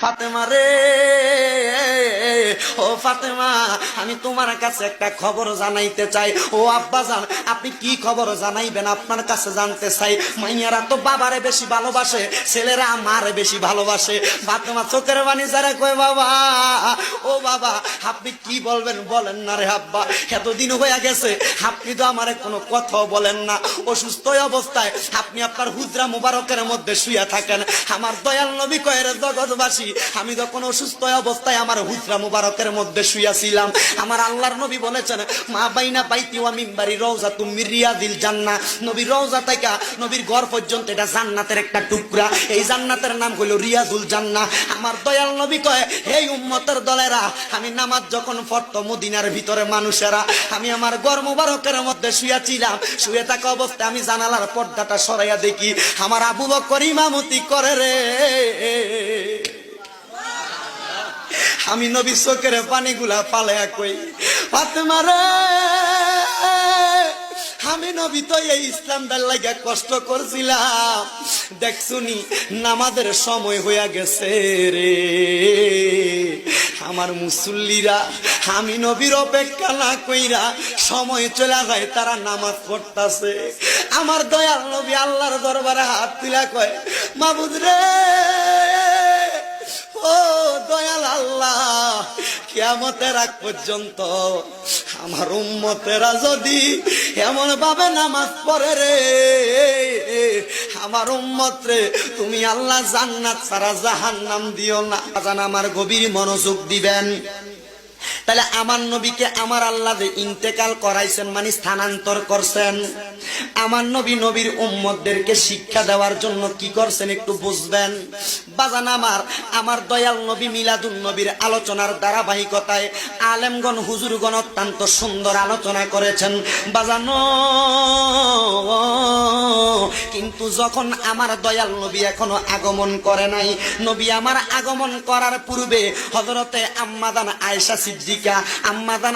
ফাতেমা রে, ও ফাতেমা, আমি তোমার কাছে একটা খবর জানাইতে চাই। ও আব্বাজান, আপনি কি খবর জানাইবেন? আপনার কাছে জানতে চাই। মাইয়ারা তো বাবারে বেশি ভালোবাসে, ছেলেরা মারে বেশি ভালোবাসে। ফাতেমা চোখের পানি যারা কয়, বাবা, ও বাবা, আপনি কি বলবেন বলেন না রে আব্বা, এতদিন হয়ে গেছে আপনি তো আমার কোনো কথাও বলেন না। অসুস্থ অবস্থায় আপনি আপনার হুজরা মুবারকের মধ্যে শুয়ে থাকেন। আমার দয়াল নবী কয়, রে জগৎবাসী, আমি যখন অসুস্থ অবস্থায় আমার হুজরা মুবারকের মধ্যে শুয়েছিলাম, আমার আল্লাহর নবী বলেছেন, মা বাইনা বাইতি ওয়া মিম্বারি রওজাতুম মির রিয়াদিল জান্নাহ। নবীর রওজা থেকে নবীর ঘর পর্যন্ত এটা জান্নাতের একটা টুকরা। এই জান্নাতের নাম হলো রিয়াদুল জান্নাহ। আমার দয়াল নবী কয়, এই উম্মতের দলেরা, আমি নামাজ যখন পড়তো মদিনার ভিতরে মানুষেরা, আমি আমার ঘর মুবারকের মধ্যে শুয়েছিলাম। শুয়ে থাকা অবস্থায় আমি জানালার পর্দাটা সরাইয়া দেখি আমার আবু বকর ইমামতি করে রে। আমি নবী চোখের পানিগুলা পালায়া কই, ফাতেমা রে, আমি নবী তো এই ইসলামটার লাগা কষ্ট করছিলাম, দেখছুনি নামাজের সময় হইয়া গেছে রে। আমার মুসল্লিরা আমি নবীর অপেক্ষা না কইরা সময় চলে যায়, তারা নামাজ পড়তাছে। আমার দয়াল নবী আল্লাহর দরবারে হাত তুলা কয়, মাবুদ রে, ও দয়াল আল্লাহ, কিয়ামতের আগ পর্যন্ত আমার উম্মতেরা যদি এমন ভাবে নামাজ পড়ে রে, আমার উম্মত রে, তুমি আল্লাহ জান্নাত ছাড়া জাহান্নাম দিও না। আজান আমার গভীর মনোযোগ দিবেন। তাহলে আমার নবীকে আমার আল্লাহ যে ইন্তেকাল করাইছেন, মানে স্থানান্তর করছেন, আমার নবী নবীর উম্মতদেরকে শিক্ষা দেওয়ার জন্য কি করছেন একটু বুঝবেন। বাজান আমার দয়াল নবী মিলাদুন নবীর আলোচনার ধারাবাহিকতায় আলেমগণ হুজুরগণ অত্যন্ত সুন্দর আলোচনা করেছেন বাজানো। কিন্তু যখন আমার দয়াল নবী এখনো আগমন করে নাই, নবী আমার আগমন করার পূর্বে হযরতে আম্মাদান আয়েশা সিদ্দিকা, আম্মাদান